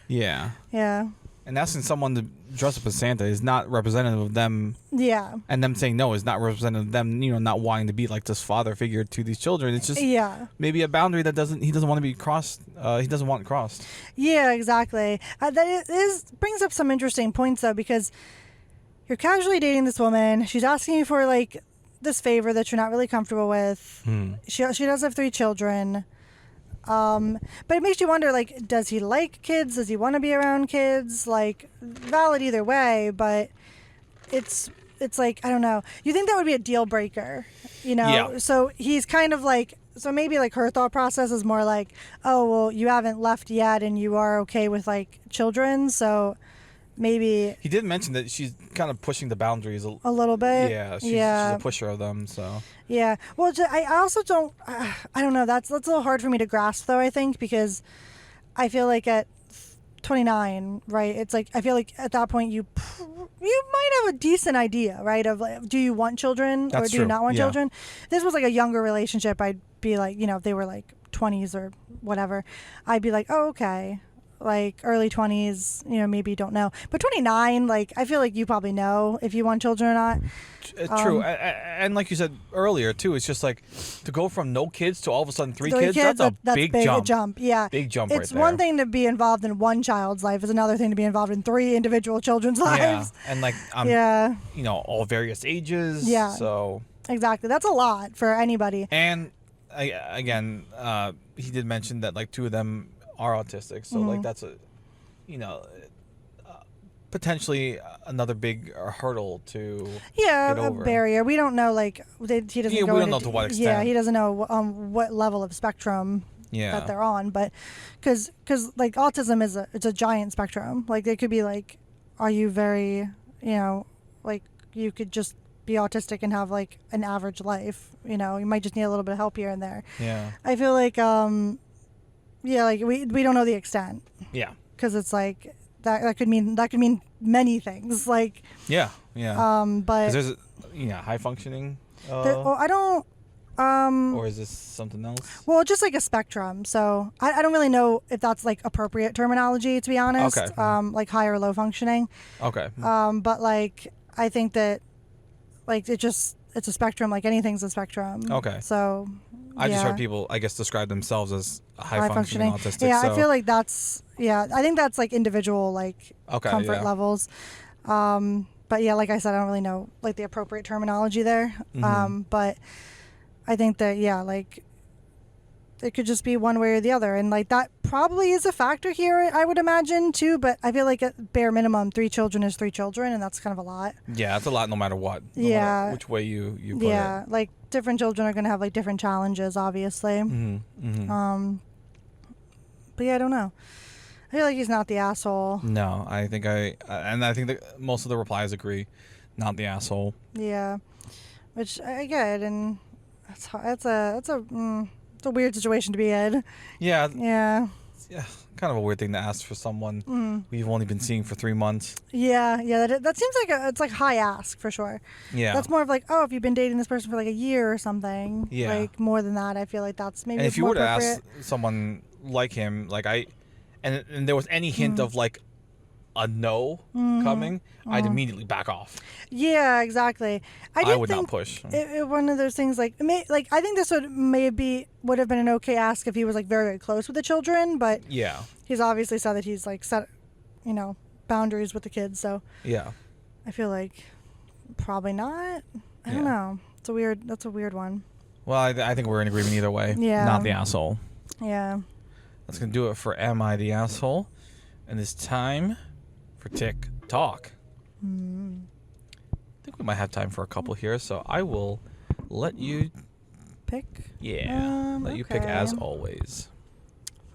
yeah, and asking someone to dress up as Santa is not representative of them. Yeah, and them saying no is not representative of them. Not wanting to be like this father figure to these children. It's just maybe a boundary that he doesn't want to be crossed. He doesn't want crossed. Yeah, exactly. That brings up some interesting points though, because you're casually dating this woman. She's asking you for like this favor that you're not really comfortable with. She does have 3 children. But it makes you wonder, like, does he like kids? Does he want to be around kids? Like, valid either way, but it's like, I don't know. You think that would be a deal breaker, Yeah. So he's kind of like, so maybe like her thought process is more like, oh, well, you haven't left yet and you are okay with like children. So maybe he did mention that she's kind of pushing the boundaries a little bit. Yeah, she's a pusher of them. So yeah, well, I also don't. I don't know. That's a little hard for me to grasp, though. I think because I feel like at 29, right? It's like I feel like at that point you might have a decent idea, right? Of like, do you want children or do you not want children? This was like a younger relationship. I'd be like, if they were like 20s or whatever, I'd be like, oh, okay. Like early 20s, maybe you don't know. But 29, like I feel like you probably know if you want children or not. True. And like you said earlier, too, it's just like to go from no kids to all of a sudden 3 kids, that's a big jump. Yeah. Big jump It's right there. one thing to be involved in one child's life. It's another thing to be involved in 3 individual children's lives. Yeah. And like, all various ages. Yeah. So. Exactly. That's a lot for anybody. And again, he did mention that like 2 of them are autistic, so like that's a potentially another big hurdle to get over. A barrier. We don't know like he doesn't we don't know to what extent. Yeah, he doesn't know what level of spectrum that they're on, but because like autism it's a giant spectrum. Like they could be like, are you very like you could just be autistic and have like an average life, you might just need a little bit of help here and there. I feel like like we don't know the extent. Yeah. Because it's like that could mean many things. Like. Yeah. But there's high functioning. I don't. Or is this something else? Well, just like a spectrum. So I don't really know if that's like appropriate terminology, to be honest. Okay. Like high or low functioning. Okay. But like I think that like it's a spectrum. Like anything's a spectrum. Okay. So. I just heard people, I guess, describe themselves as high functioning autistic. Yeah, so. I feel like that's, I think that's like individual, like comfort levels. But yeah, like I said, I don't really know like the appropriate terminology there. But I think that, like it could just be one way or the other. And like that probably is a factor here, I would imagine too. But I feel like at bare minimum, 3 children is 3 children. And that's kind of a lot. Yeah, it's a lot no matter what. No matter which way you put it. Yeah, like different children are going to have like different challenges, obviously. But yeah, I don't know. I feel like he's not the asshole. No, I think that most of the replies agree. Not the asshole. Yeah, which I get. And it's a weird situation to be in. Yeah. Yeah. kind of a weird thing to ask for someone we've only been seeing for 3 months. Yeah, that seems like it's like high ask for sure. Yeah. That's more of like, oh, if you've been dating this person for like a year or something. Yeah. Like more than that, I feel like that's maybe. And if you more were to ask appropriate. someone like him, like and there was any hint of like a no coming, I'd immediately back off. Yeah, exactly. I would not push. One of those things like I think this would have been an okay ask if he was like very, very close with the children, but Yeah. he's obviously said that he's like set, boundaries with the kids. So Yeah. I feel like probably not. I don't know. That's a weird one. Well, I think we're in agreement either way. Yeah. Not the asshole. Yeah. That's going to do it for Am I the Asshole? And it's time for Tick Talk. I think we might have time for a couple here, so I will let you Pick. let you pick okay. as always.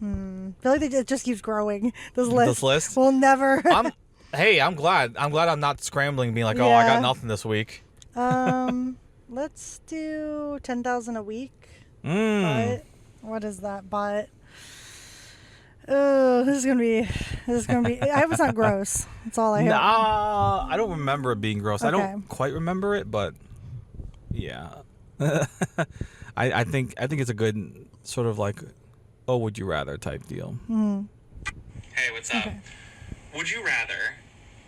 I feel like it just keeps growing. This list. We'll never. I'm glad. I'm not scrambling, being like, oh, I got nothing this week. Let's do 10,000 a week. Mm. But what is that? But oh, this is gonna be. I hope it's not gross. That's all I hope. Nah, I don't remember it being gross. Okay. I don't quite remember it, but yeah, I think it's a good sort of like, oh, would you rather type deal. Hey, what's up? Okay. Would you rather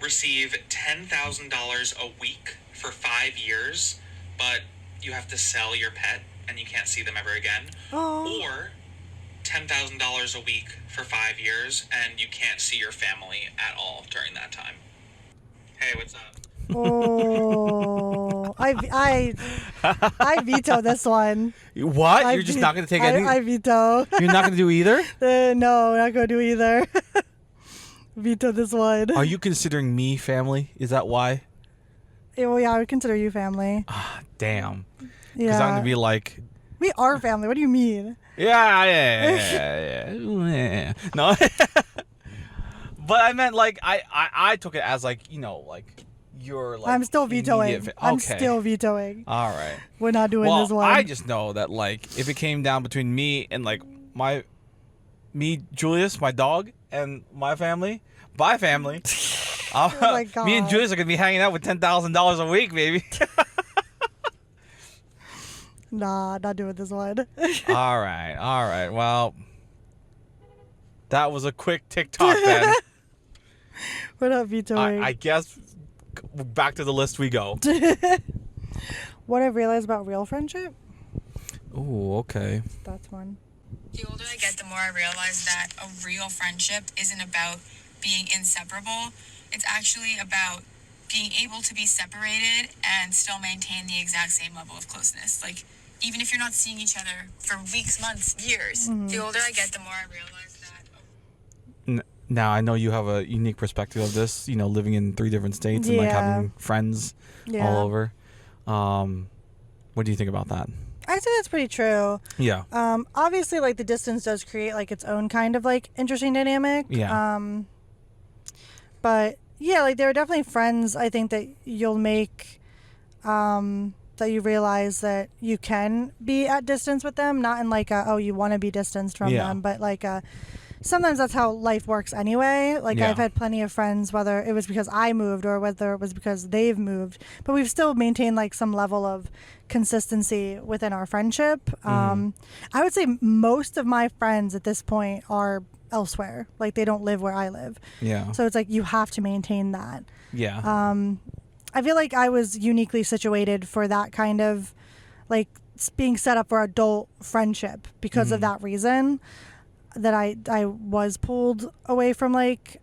receive $10,000 a week for 5 years, but you have to sell your pet and you can't see them ever again? Oh. Or $10,000 a week for 5 years and you can't see your family at all during that time? Hey, what's up? Oh, I veto this one. What? You're just not going to take anything? I veto. You're not going to do either? No, not going to do either. Veto this one. Are you considering me family? Is that why? Well, yeah, I would consider you family. Ah, damn. Yeah. Because I'm going to be like... We are family. What do you mean? Yeah. No. But I meant like, I took it as like, like... You're like I'm still vetoing. Okay. I'm still vetoing. All right. We're not doing this one. I just know that like if it came down between me and like Julius, my dog, and my family, my family, oh my God. Me and Julius are gonna be hanging out with $10,000 a week, baby. Nah, not doing this one. All right. Well, that was a quick TikTok then. We're not vetoing. I guess. Back to the list we go. What I've realized about real friendship? Ooh, okay. That's one. The older I get, the more I realize that a real friendship isn't about being inseparable. It's actually about being able to be separated and still maintain the exact same level of closeness. Like, even if you're not seeing each other for weeks, months, years, the older I get, the more I realize that. Now, I know you have a unique perspective of this, living in 3 different states and like having friends all over. What do you think about that? I say that's pretty true. Yeah. Obviously, like the distance does create like its own kind of like interesting dynamic. Yeah. But yeah, like there are definitely friends I think that you'll make that you realize that you can be at distance with them, not in like you want to be distanced from them, but like sometimes that's how life works anyway. Like I've had plenty of friends, whether it was because I moved or whether it was because they've moved, but we've still maintained like some level of consistency within our friendship. I would say most of my friends at this point are elsewhere. Like they don't live where I live. Yeah. So it's like you have to maintain that. Yeah. I feel like I was uniquely situated for that kind of like being set up for adult friendship because of that reason. That I was pulled away from like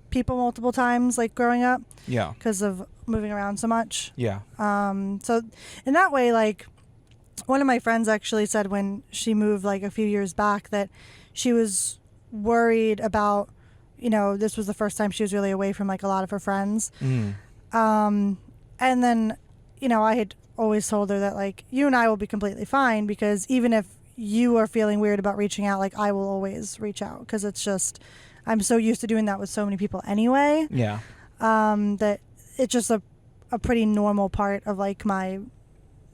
people multiple times like growing up. Yeah. Because of moving around so much. Yeah. So in that way, like one of my friends actually said when she moved like a few years back that she was worried about, this was the first time she was really away from like a lot of her friends. And then, I had always told her that like you and I will be completely fine because even if you are feeling weird about reaching out, like I will always reach out because it's just I'm so used to doing that with so many people anyway. Yeah. That it's just a pretty normal part of like my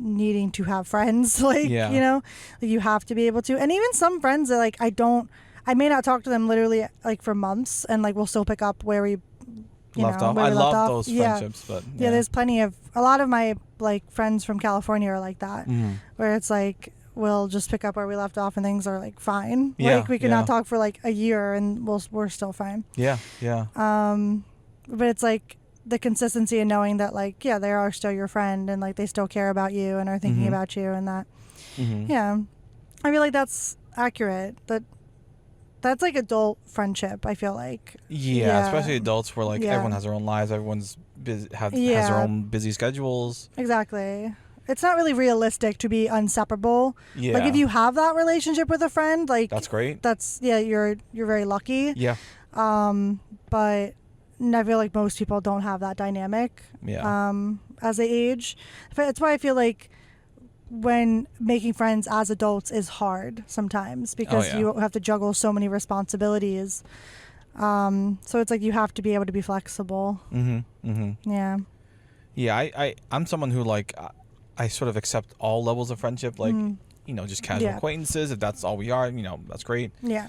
needing to have friends. Like like you have to be able to. And even some friends that like I I may not talk to them literally like for months, and like we'll still pick up where we left off. where I we left love off. those Yeah. friendships, but Yeah, there's plenty of a lot of my like friends from California are like that, where it's like we'll just pick up where we left off and things are like fine. Yeah, Like we could not talk for like a year and we're still fine. Yeah, yeah. But it's like the consistency in knowing that like they are still your friend and like they still care about you and are thinking about you and that. Yeah, I feel like that's accurate. That's like adult friendship, I feel like. Yeah, especially adults where like everyone has their own lives, everyone's busy, has their own busy schedules. Exactly. It's not really realistic to be inseparable. Yeah. Like if you have that relationship with a friend, like that's great. That's you're very lucky. Yeah. But I feel like most people don't have that dynamic. Yeah. As they age. That's why I feel like when making friends as adults is hard sometimes because you have to juggle so many responsibilities. So it's like you have to be able to be flexible. Yeah. Yeah, I'm someone who like I sort of accept all levels of friendship, like just casual acquaintances. If that's all we are, that's great. Yeah.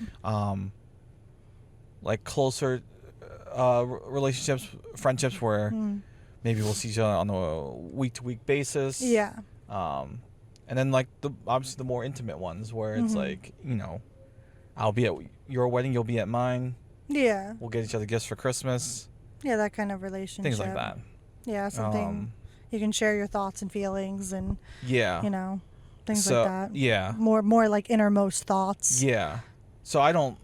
Like closer relationships, friendships where maybe we'll see each other on a week-to-week basis. Yeah. And then like obviously the more intimate ones where it's like I'll be at your wedding, you'll be at mine. Yeah. We'll get each other gifts for Christmas. Yeah, that kind of relationship. Things like that. Yeah, something you can share your thoughts and feelings and things like that. Yeah. More like innermost thoughts. Yeah. So I don't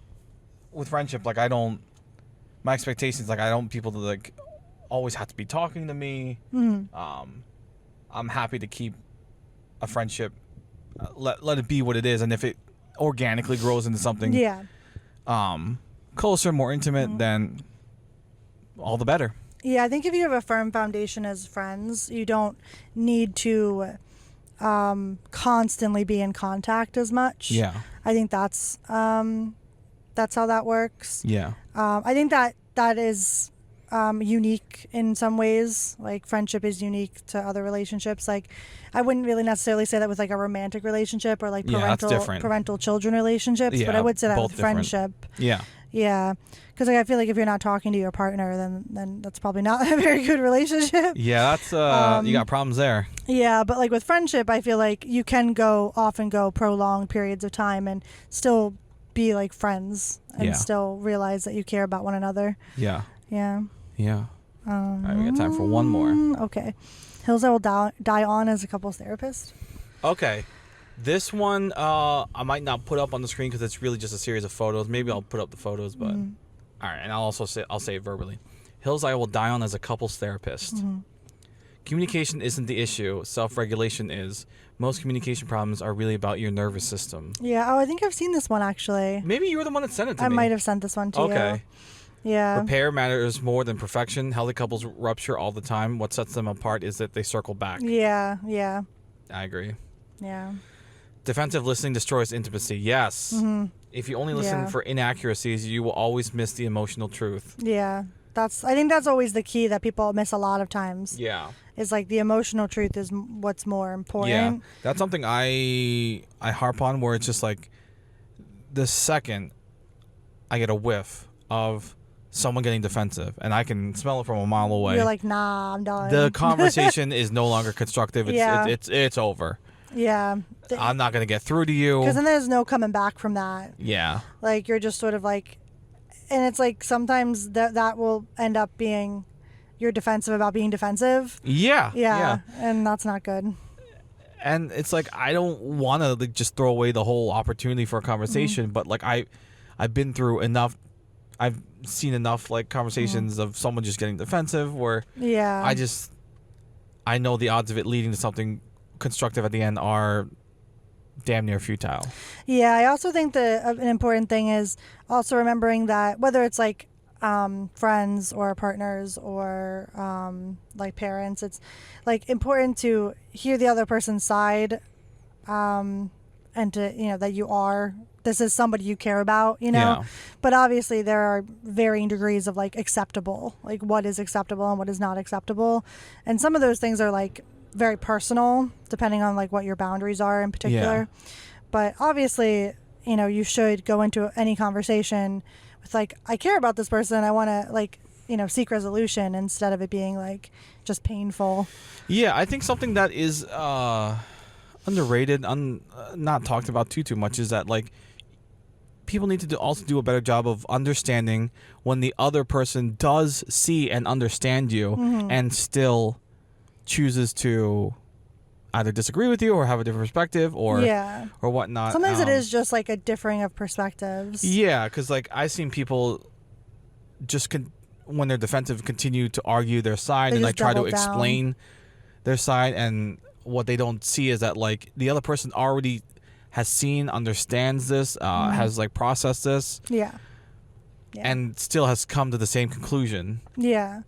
with friendship like my expectations like I don't people to like always have to be talking to me. I'm happy to keep a friendship let it be what it is, and if it organically grows into something closer, more intimate, then all the better. Yeah, I think if you have a firm foundation as friends, you don't need to constantly be in contact as much. Yeah. I think that's how that works. Yeah. I think that is unique in some ways. Like friendship is unique to other relationships. Like I wouldn't really necessarily say that with like a romantic relationship or like parental children relationships, but I would say that with friendship. Yeah. Yeah, because like I feel like if you're not talking to your partner, then that's probably not a very good relationship. Yeah, that's you got problems there. Yeah, but like with friendship, I feel like you can often go prolonged periods of time and still be like friends and still realize that you care about one another. Yeah. Yeah. Yeah. All right, we got time for one more. Okay. Hills I Will Die On as a couples therapist. Okay. This one I might not put up on the screen because it's really just a series of photos. Maybe I'll put up the photos, but all right. And I'll say it verbally. Hills I Will Die On as a couples therapist. Communication isn't the issue. Self-regulation is. Most communication problems are really about your nervous system. Yeah. Oh, I think I've seen this one actually. Maybe you were the one that sent it to me. I might have sent this one to you. Okay. Yeah. Repair matters more than perfection. Healthy couples rupture all the time. What sets them apart is that they circle back. Yeah. Yeah. I agree. Yeah. Defensive listening destroys intimacy. Yes. If you only listen for inaccuracies, you will always miss the emotional truth. Yeah. I think that's always the key that people miss a lot of times. Yeah. Is like the emotional truth is what's more important. Yeah. That's something I harp on where it's just like the second I get a whiff of someone getting defensive and I can smell it from a mile away. You're like, nah, I'm done. The conversation is no longer constructive. It's over. Yeah. I'm not going to get through to you. Because then there's no coming back from that. Yeah. Like, you're just sort of like, and it's like sometimes that will end up being you're defensive about being defensive. Yeah. Yeah. And that's not good. And it's like, I don't want to like, just throw away the whole opportunity for a conversation, but like I've been through enough. I've seen enough like conversations of someone just getting defensive where I know the odds of it leading to something constructive at the end are damn near futile. Yeah, I also think that an important thing is also remembering that whether it's like friends or partners or like parents, it's like important to hear the other person's side and to that this is somebody you care about, but obviously there are varying degrees of like acceptable, like what is acceptable and what is not acceptable, and some of those things are like very personal depending on like what your boundaries are in particular. But obviously you should go into any conversation with like, I care about this person, I want to like, seek resolution, instead of it being like just painful. Yeah, I think something that is underrated, not talked about too much, is that like people need to also do a better job of understanding when the other person does see and understand you and still chooses to either disagree with you or have a different perspective or whatnot. Sometimes it is just like a differing of perspectives. Yeah, because like I've seen people just when they're defensive continue to argue their side and like try to explain their side, and what they don't see is that like the other person already has seen, understands this, has like processed this, and still has come to the same conclusion. Yeah,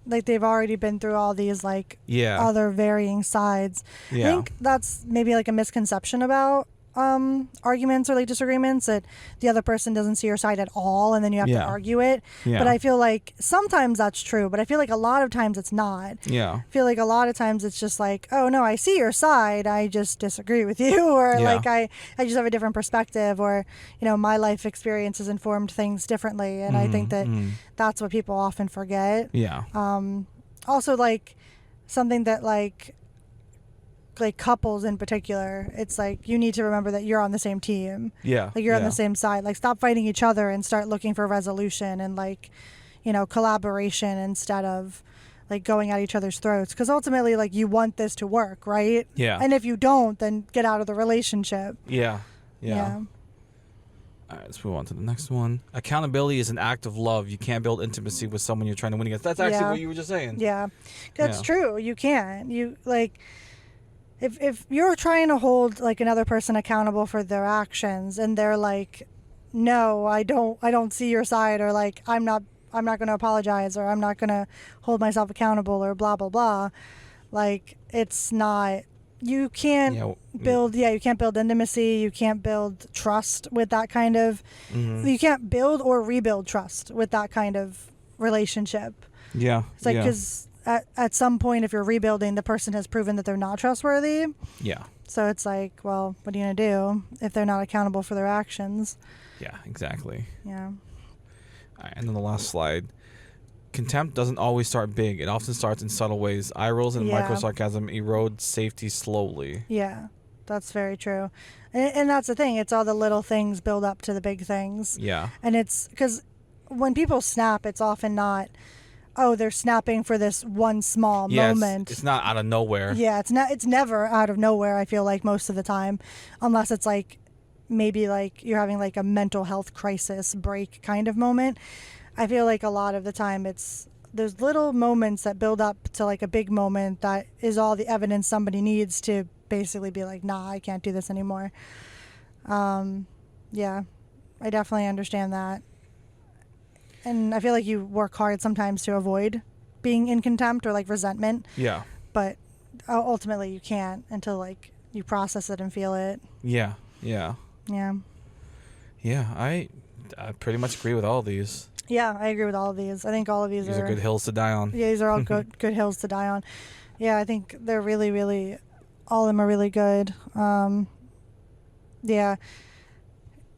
like they've already been through all these like other varying sides. I think that's maybe like a misconception about arguments or like disagreements, that the other person doesn't see your side at all, and then you have to argue it. But I feel like sometimes that's true, but I feel like a lot of times it's not. I feel like a lot of times it's just like, oh no, I see your side, I just disagree with you, or like I just have a different perspective, or my life experience has informed things differently, and I think that that's what people often forget. Also like something that like couples in particular, it's like you need to remember that you're on the same team. Like you're on the same side. Like stop fighting each other and start looking for resolution and like, collaboration, instead of like going at each other's throats. Because ultimately, like, you want this to work, right? And if you don't, then get out of the relationship. All right, let's move on to the next one. Accountability is an act of love. You can't build intimacy with someone you're trying to win against. That's actually what you were just saying. That's true. You can't. You like. If you're trying to hold like another person accountable for their actions, and they're like, no, I don't see your side, or like I'm not going to apologize, or I'm not going to hold myself accountable, or blah blah blah, like it's not, you can't build you can't build intimacy, you can't build trust with that kind of you can't build or rebuild trust with that kind of relationship. It's like, because at some point, if you're rebuilding, the person has proven that they're not trustworthy. So it's like, well, what are you going to do if they're not accountable for their actions? Exactly. All right, and then the last slide. Contempt doesn't always start big. It often starts in subtle ways. Eye rolls and micro sarcasm erode safety slowly. That's very true. And that's the thing. It's all the little things build up to the big things. And it's because when people snap, it's often not, oh, they're snapping for this one small moment. It's not out of nowhere. It's never out of nowhere, I feel like, most of the time, unless it's like maybe like you're having like a mental health crisis break kind of moment. I feel like a lot of the time it's those little moments that build up to like a big moment that is all the evidence somebody needs to basically be like, nah, I can't do this anymore. I definitely understand that. And I feel like you work hard sometimes to avoid being in contempt or like resentment. But ultimately you can't until like you process it and feel it. I pretty much agree with all of these. I agree with all of these. I think all of these are good hills to die on. These are all good hills to die on. I think they're really, really, all of them are really good. And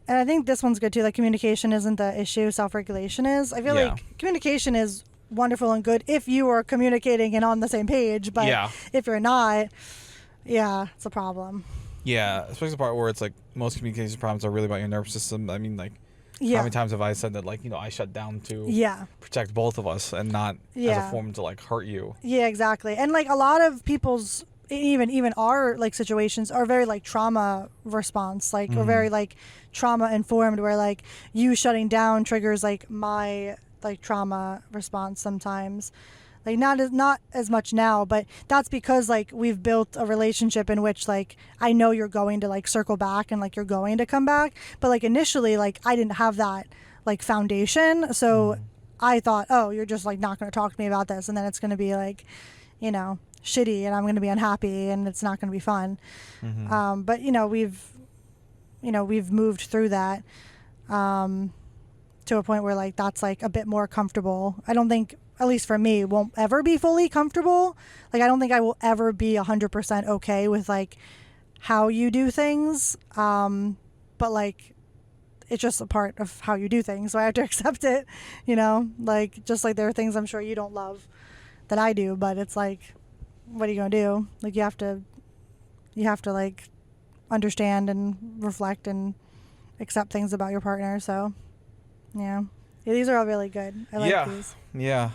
I think this one's good too. Like, communication isn't the issue, self-regulation is. I feel like communication is wonderful and good if you are communicating and on the same page. But if you're not, it's a problem. Especially the part where it's like most communication problems are really about your nervous system. I mean, like, how many times have I said that, like, I shut down to protect both of us and not as a form to like hurt you. Exactly. And like a lot of people's even our like situations are very like trauma response, like we're very like trauma informed, where like you shutting down triggers like my like trauma response sometimes. Like not as much now, but that's because like we've built a relationship in which like I know you're going to like circle back and like you're going to come back, but like initially like I didn't have that like foundation, so I thought, oh, you're just like not going to talk to me about this, and then it's going to be like, shitty, and I'm going to be unhappy, and it's not going to be fun. But we've moved through that to a point where like that's like a bit more comfortable. I don't think, at least for me, won't ever be fully comfortable. Like I don't think I will ever be 100% okay with like how you do things. But like it's just a part of how you do things. So I have to accept it, you know, like just like there are things I'm sure you don't love that I do, but it's like, what are you going to do? Like you have to like understand and reflect and accept things about your partner. So yeah, these are all really good. I like these. Yeah,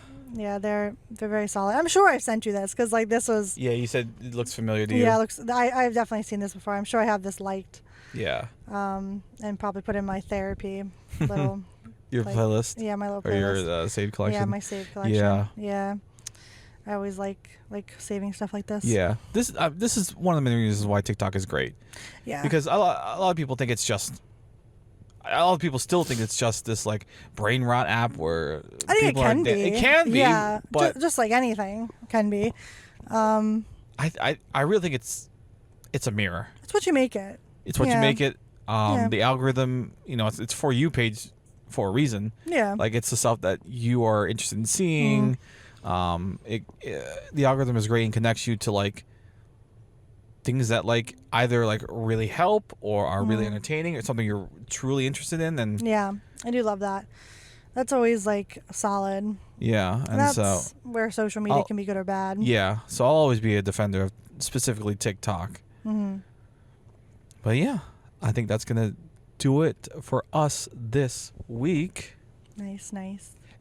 they're very solid. I'm sure I've sent you this because like this was. Yeah, you said it looks familiar to you. Yeah, it looks. I've definitely seen this before. I'm sure I have this liked. Yeah. And probably put in my therapy little. Your playlist. Yeah, my little or playlist. your saved collection. Yeah, my saved collection. Yeah. I always like saving stuff like this. Yeah. This is one of the main reasons why TikTok is great. Yeah. Because a lot of people think it's just. A lot of people still think it's just this like brain rot app where I think people it can be. It can be. Yeah. But just like anything can be. I really think it's a mirror. It's what you make it. It's what you make it. The algorithm, it's for you page for a reason. Yeah. Like it's the stuff that you are interested in seeing. The algorithm is great and connects you to like things that like either like really help or are really entertaining or something you're truly interested in. And yeah, I do love that. That's always like solid. Yeah, and that's so where social media can be good or bad. Yeah, so I'll always be a defender of specifically TikTok. But yeah, I think that's gonna do it for us this week. Nice.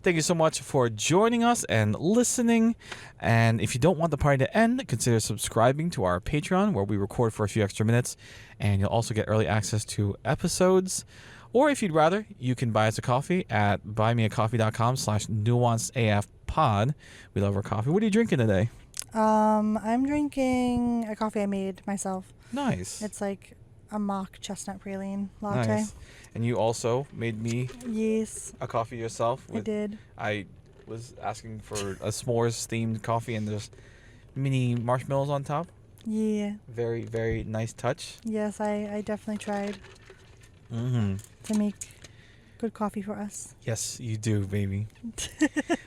Thank you so much for joining us and listening. And if you don't want the party to end, consider subscribing to our Patreon, where we record for a few extra minutes, and you'll also get early access to episodes. Or if you'd rather, you can buy us a coffee at buymeacoffee.com/nuancedafpod. We love our coffee. What are you drinking today? I'm drinking a coffee I made myself. Nice. It's like a mock chestnut praline latte. Nice. And you also made me a coffee yourself. I did. I was asking for a s'mores themed coffee and there's mini marshmallows on top. Yeah. Very, very nice touch. Yes, I definitely tried to make good coffee for us. Yes, you do, baby.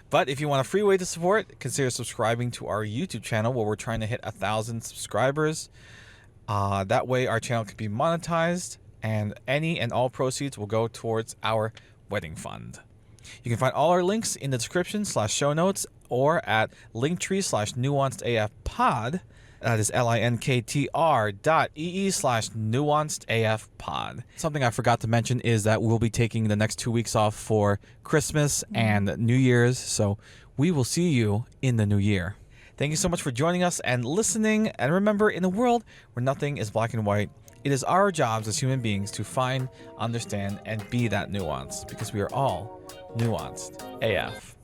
But if you want a free way to support, consider subscribing to our YouTube channel, where we're trying to hit 1,000 subscribers. That way our channel can be monetized, and any and all proceeds will go towards our wedding fund. You can find all our links in the description /show notes or at linktree/nuancedafpod. That is linktr.ee/nuancedafpod. Something I forgot to mention is that we'll be taking the next 2 weeks off for Christmas and New Year's, so we will see you in the new year. Thank you so much for joining us and listening. And remember, in a world where nothing is black and white, it is our jobs as human beings to find, understand, and be that nuance, because we are all nuanced AF.